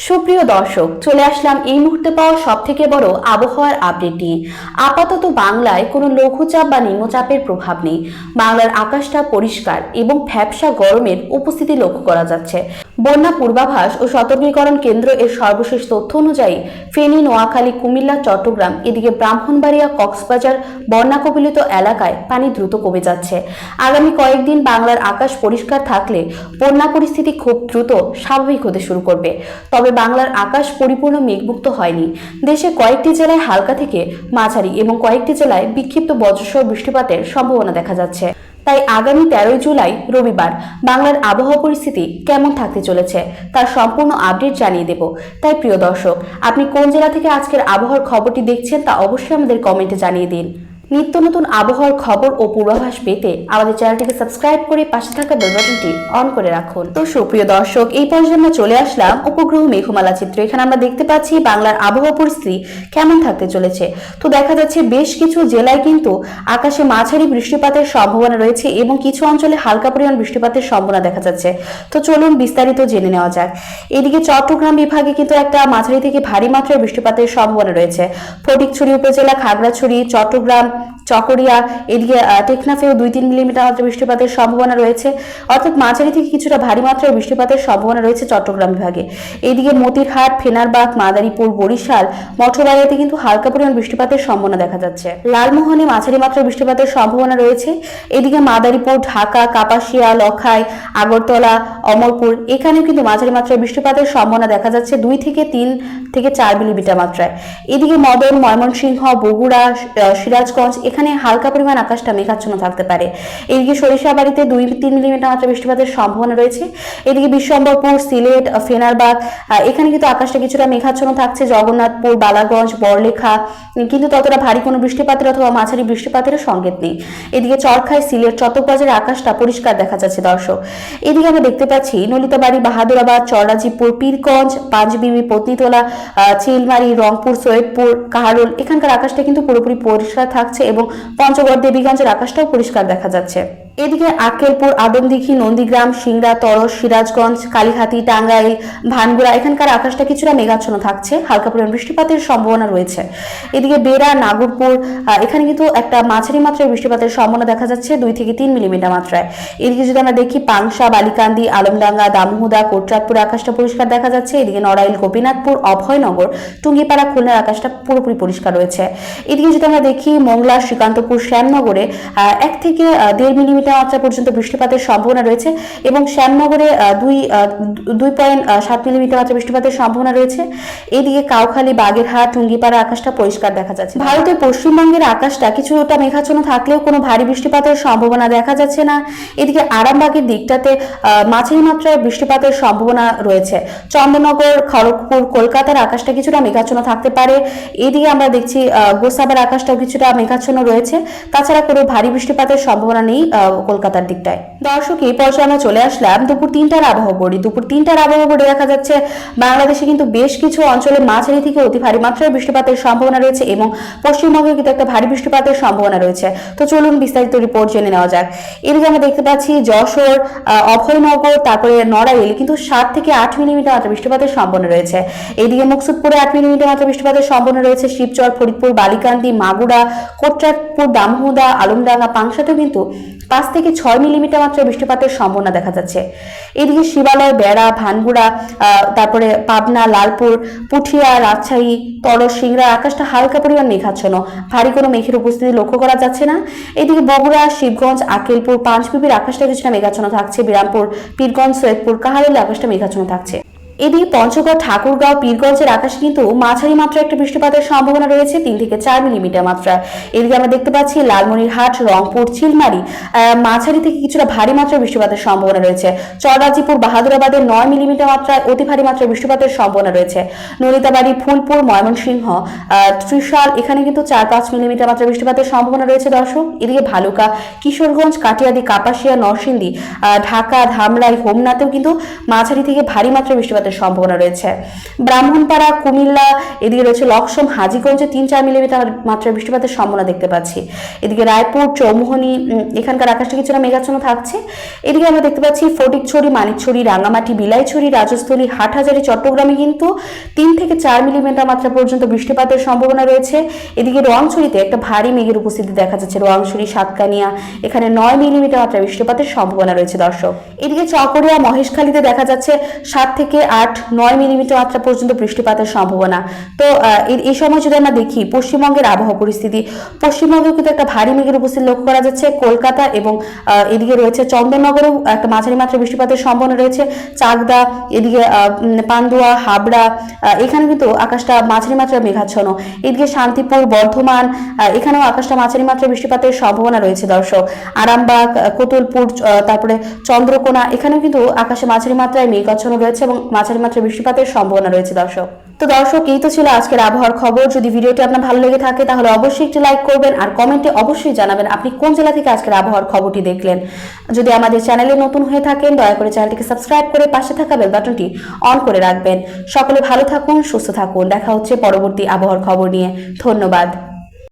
সুপ্রিয় দর্শক, চলে আসলাম এই মুহূর্তে পাওয়া সবথেকে বড় আবহাওয়ার আপডেট নিয়ে। আপাতত বাংলায় কোনো লঘুচাপ বা নিম্নচাপের প্রভাব নেই। বাংলার আকাশটা পরিষ্কার এবং ভ্যাপসা গরমের উপস্থিতি লক্ষ্য করা যাচ্ছে। বন্যা পূর্বাভাস ও সতর্কীকরণ কেন্দ্র এর সর্বশেষ তথ্য অনুযায়ী ফেনী, নোয়াখালী, কুমিল্লা, চট্টগ্রাম, এদিকে ব্রাহ্মণবাড়িয়া, কক্সবাজার বন্যা কবলিত এলাকায় পানি দ্রুত কমে যাচ্ছে। আগামী কয়েকদিন বাংলার আকাশ পরিষ্কার থাকলে বন্যা পরিস্থিতি খুব দ্রুত স্বাভাবিক হতে শুরু করবে। তবে বাংলার আকাশ পরিপূর্ণ মেঘমুক্ত হয়নি। দেশে কয়েকটি জেলায় হালকা থেকে মাঝারি এবং কয়েকটি জেলায় বিক্ষিপ্ত বজ্রসহ বৃষ্টিপাতের সম্ভাবনা দেখা যাচ্ছে। তাই আগামী 13 জুলাই রবিবার বাংলার আবহাওয়া পরিস্থিতি কেমন থাকতে চলেছে তার সম্পূর্ণ আপডেট জানিয়ে দেব। তাই প্রিয় দর্শক, আপনি কোন জেলা থেকে আজকের আবহাওয়ার খবরটি দেখছেন তা অবশ্যই আমাদের কমেন্টে জানিয়ে দিন। নিত্য নতুন আবহাওয়ার খবর ও পূর্বাভাস পেতে আমাদের চ্যানেলটিকে সাবস্ক্রাইব করে পাশে থাকা বেল বাটনটি অন করে রাখুন। তো সুপ্রিয় দর্শক, এই পর্যায়ে আমরা চলে আসলাম উপগ্রহ মেঘমালা চিত্র। এখানে আমরা দেখতে পাচ্ছি বাংলার আবহাওয়া পরিস্থিতি কেমন থাকতে চলেছে। তো দেখা যাচ্ছে বেশ কিছু জেলায় কিন্তু আকাশে মাঝারি বৃষ্টিপাতের সম্ভাবনা রয়েছে এবং কিছু অঞ্চলে হালকা পরিমাণ বৃষ্টিপাতের সম্ভাবনা দেখা যাচ্ছে। তো চলুন বিস্তারিত জেনে নেওয়া যাক। এদিকে চট্টগ্রাম বিভাগে কিন্তু একটা মাঝারি থেকে ভারী মাত্রার বৃষ্টিপাতের সম্ভাবনা রয়েছে। ফটিকছড়ি উপজেলা, খাগড়াছড়ি, চট্টগ্রাম, চকরিয়া, এদিকে টেকনাফেও 2-3 মিলিমিটার মাত্রার বৃষ্টিপাতের সম্ভাবনা রয়েছে। অর্থাৎ মাঝারি থেকে কিছুটা ভারী মাত্রার বৃষ্টিপাতের সম্ভাবনা রয়েছে চট্টগ্রাম বিভাগে। এইদিকে মতিরহাট, ফেনারবাগ, মাদারীপুর, বরিশাল, মঠবাড়িয়াতে কিন্তু হালকা পরিমাণ বৃষ্টিপাতের সম্ভাবনা দেখা যাচ্ছে। লালমোহনে মাঝারি মাত্রার বৃষ্টিপাতের সম্ভাবনা রয়েছে। এদিকে মাদারীপুর, ঢাকা, কাপাসিয়া, লখাই, আগরতলা, অমরপুর, এখানেও কিন্তু মাঝারি মাত্রার বৃষ্টিপাতের সম্ভাবনা দেখা যাচ্ছে 2 থেকে 3 থেকে 4 মিলিমিটার মাত্রায়। এদিকে মদন, ময়মনসিংহ, বগুড়া, সিরাজগঞ্জ, এখানে হালকা পরিমাণ আকাশটা মেঘাচ্ছন্ন থাকতে পারে। এদিকে সরিষাবাড়িতে 2-3 মিলিমিটার মাত্রা বৃষ্টিপাতের সম্ভাবনা রয়েছে। এদিকে বিশ্বম্বরপুর, সিলেট, ফেনারবাগ, এখানে কিন্তু আকাশটা কিছুটা মেঘাচ্ছন্ন থাকছে। জগন্নাথপুর, বালাগঞ্জ, বড়লেখা কিন্তু ততটা ভারী কোনো বৃষ্টিপাতের অথবা মাঝারি বৃষ্টিপাতের সংকেত নেই। এদিকে চরখাই, সিলেট, চট্টগ্রামের আকাশটা পরিষ্কার দেখা যাচ্ছে দর্শক। এদিকে আমরা দেখতে পাচ্ছি নলিতাবাড়ি, বাহাদুরাবাদ, চররাজীবপুর, পীরগঞ্জ, পাঁচবিবি, পত্নীতলা, চিলমারি, রংপুর, সৈয়দপুর, কাহারোল, এখানকার আকাশটা কিন্তু পুরোপুরি পরিষ্কার থাকছে এবং পঞ্চগড়, দেবীগঞ্জের আকাশটাও পরিষ্কার দেখা যাচ্ছে। এদিকে আক্কেলপুর, আদমদিঘি, নন্দীগ্রাম, সিংড়া, তরস, সিরাজগঞ্জ, কালীহাতি, টাঙ্গাইল, ভানগুড়া, এখানকার আকাশটা কিছুটা মেঘাচ্ছন্ন থাকছে, হালকা পরিমাণ বৃষ্টিপাতের সম্ভাবনা রয়েছে। এদিকে বেড়া, নাগরপুর, এখানে কিন্তু একটা মাঝারি মাত্রার বৃষ্টিপাতের সম্ভাবনা দেখা যাচ্ছে 2 থেকে 3 মিলিমিটার মাত্রায়। এদিকে যদি আমরা দেখি পাংশা, বালিকান্দি, আলমডাঙ্গা, দামোহদা, কোটরাতপুর আকাশটা পরিষ্কার দেখা যাচ্ছে। এদিকে নড়াইল, গোপীনাথপুর, অভয়নগর, টুঙ্গিপাড়া, খুলনার আকাশটা পুরোপুরি পরিষ্কার রয়েছে। এদিকে যদি আমরা দেখি মংলা, শ্রীকান্তপুর, শ্যামনগরে 1 থেকে 1.5 মিলিমিটার মাত্রা পর্যন্ত বৃষ্টিপাতের সম্ভাবনা রয়েছে এবং শ্যামনগরে 2.7 মিলিমিটার মাত্রা বৃষ্টিপাতের সম্ভাবনা রয়েছে। এদিকে কাউখালী, বাগেরহাট, টুঙ্গিপাড়া আকাশটা পরিষ্কার দেখা যাচ্ছে। ভারতের পশ্চিমবঙ্গের আকাশটা কিছুটা মেঘাচ্ছন্ন থাকলেও কোনো ভারী বৃষ্টিপাতের সম্ভাবনা দেখা যাচ্ছে না। এদিকে আরামবাগের দিকটাতে মাঝারি মাত্রার বৃষ্টিপাতের সম্ভাবনা রয়েছে। চন্দননগর, খড়গপুর, কলকাতার আকাশটা কিছুটা মেঘাচ্ছন্ন থাকতে পারে। এদিকে আমরা দেখছি গোসাবার আকাশটাও কিছুটা মেঘাচ্ছন্ন রয়েছে। তাছাড়া কোনো ভারী বৃষ্টিপাতের সম্ভাবনা নেই কলকাতার দিকটায়। দর্শক, এই পর্যায়ে আমরা চলে আসলাম দুপুর 3টার আবহাওয়া বোর্ডে। দুপুর 3টার আবহাওয়া বোর্ডে দেখা যাচ্ছে বাংলাদেশে কিন্তু বেশ কিছু অঞ্চলে মাঝারি থেকে অতি ভারী মাত্রার বৃষ্টিপাতের সম্ভাবনা রয়েছে এবং পশ্চিমবঙ্গে কিন্তু একটা ভারী বৃষ্টিপাতের সম্ভাবনা রয়েছে। তো চলুন বিস্তারিত রিপোর্ট জেনে নেওয়া যাক। এদিকে আমরা দেখতে পাচ্ছি যশোর, অভয়নগর, তারপরে নড়াইল কিন্তু 7 থেকে 8 মিলিমিটার মাত্রা বৃষ্টিপাতের সম্ভাবনা রয়েছে। এদিকে মুকসুদপুরে 8 মিলিমিটার মাত্রা বৃষ্টিপাতের সম্ভাবনা রয়েছে। শিবচর, ফরিদপুর, বালিকান্দি, মাগুরা, কোটরাতপুর, দামোহদা, আলমডাঙ্গা, পাংশাতেও কিন্তু 5 থেকে 6 মিলিমিটার মাত্রা বৃষ্টিপাতের সম্ভাবনা দেখা যাচ্ছে। এদিকে শিবালয়, বেড়া, ভানগুড়া, তারপরে পাবনা, লালপুর, পুঠিয়া, রাজশাহী, তরস, সিংড়া আকাশটা হালকা পরিমাণ মেঘাচ্ছন্ন, ভারী কোনো মেঘের উপস্থিতি লক্ষ্য করা যাচ্ছে না। এদিকে বগুড়া, শিবগঞ্জ, আক্কেলপুর, পাঁচবিবির আকাশটা কিছুটা মেঘাচ্ছন্ন থাকছে। বিরামপুর, পীরগঞ্জ, সৈয়দপুর, কাহারোলের আকাশটা মেঘাচ্ছন্ন থাকছে। এদিকে পঞ্চগড়, ঠাকুরগাঁও, পীরগঞ্জের আকাশে কিন্তু মাঝারি মাত্রার একটা বৃষ্টিপাতের সম্ভাবনা রয়েছে 3 থেকে 4 মিলিমিটার মাত্রায়। এদিকে আমরা দেখতে পাচ্ছি লালমনিরহাট, রংপুর, চিলমারি মাঝারি থেকে কিছুটা ভারী মাত্রার বৃষ্টিপাতের সম্ভাবনা রয়েছে। চররাজীবপুর, বাহাদুরাবাদের 9 মিলিমিটার মাত্রায় অতি ভারী মাত্রার বৃষ্টিপাতের সম্ভাবনা রয়েছে। নলিতাবাড়ি, ফুলপুর, ময়মনসিংহ, ত্রিশাল, এখানে কিন্তু 4-5 মিলিমিটার মাত্রার বৃষ্টিপাতের সম্ভাবনা রয়েছে দর্শক। এদিকে ভালুকা, কিশোরগঞ্জ, কাটিয়াদি, কাপাসিয়া, নরসিংদী, ঢাকা, ধামরাই, হোমনাতেও কিন্তু মাঝারি থেকে ভারী মাত্রার বৃষ্টিপাতের বৃষ্টিপাতের সম্ভাবনা রয়েছে। ব্রাহ্মণপাড়া, কুমিল্লা, এদিকে রয়েছে লক্ষ্মণ, হাজীগঞ্জে 3-4 মিলিমিটার মাত্রার বৃষ্টিপাতের সম্ভাবনা দেখতে পাচ্ছি। এদিকে রায়পুর, চৌমুহনী, এখানকার আকাশটা কিছুটা মেঘাচ্ছন্ন থাকছে। এদিকে আমরা দেখতে পাচ্ছি ফটিকছড়ি, মানিকছড়ি, রাঙামাটি, বিলাইছড়ি, রাজস্থলী, হাটহাজারী, চট্টগ্রামে কিন্তু 3 থেকে 4 মিলিমিটার মাত্রা পর্যন্ত বৃষ্টিপাতের সম্ভাবনা রয়েছে। এদিকে রোয়াংছড়িতে একটা ভারী মেঘের উপস্থিতি দেখা যাচ্ছে। রোয়াংছড়ি, সাতকানিয়া, এখানে 9 মিলিমিটার মাত্রা বৃষ্টিপাতের সম্ভাবনা রয়েছে দর্শক। এদিকে চকরিয়া, মহেশখালীতে দেখা যাচ্ছে 7 থেকে 8-9 মিলিমিটার মাত্রা পর্যন্ত বৃষ্টিপাতের সম্ভাবনা। তো এই সময় যদি আমরা দেখি পশ্চিমবঙ্গের আবহাওয়া পরিস্থিতি, পশ্চিমবঙ্গে কিন্তু একটা ভারী মেঘের উপস্থিতি লক্ষ্য করা যাচ্ছে। কলকাতা এবং এদিকে রয়েছে চন্দননগরেও একটা মাঝারি মাত্রা বৃষ্টিপাতের সম্ভাবনা রয়েছে। চাকদা, এদিকে পান্ডুয়া, হাবড়া, এখানে কিন্তু আকাশটা মাঝারি মাত্রা মেঘাচ্ছন্ন। এদিকে শান্তিপুর, বর্ধমান, এখানেও আকাশটা মাঝারি মাত্রা বৃষ্টিপাতের সম্ভাবনা রয়েছে দর্শক। আরামবাগ, কোতুলপুর, তারপরে চন্দ্রকোনা, এখানেও কিন্তু আকাশে মাঝারি মাত্রায় মেঘাচ্ছন্ন রয়েছে এবং মাঝারি মাত্রায় বৃষ্টিপাতের সম্ভাবনা রয়েছে দর্শক। তো দর্শক, এই তো ছিল আজকের আবহাওয়ার খবর। যদি ভিডিওটি আপনার ভালো লেগে থাকে তাহলে অবশ্যই একটি লাইক করবেন আর কমেন্টে অবশ্যই জানাবেন আপনি কোন জেলা থেকে আজকের আবহাওয়ার খবরটি দেখলেন। যদি আমাদের চ্যানেলে নতুন হয়ে থাকেন দয়া করে চ্যানেলটিকে সাবস্ক্রাইব করে পাশে থাকা বেল বাটনটি অন করে রাখবেন। সকলে ভালো থাকুন, সুস্থ থাকুন। দেখা হচ্ছে পরবর্তী আবহাওয়ার খবর নিয়ে। ধন্যবাদ।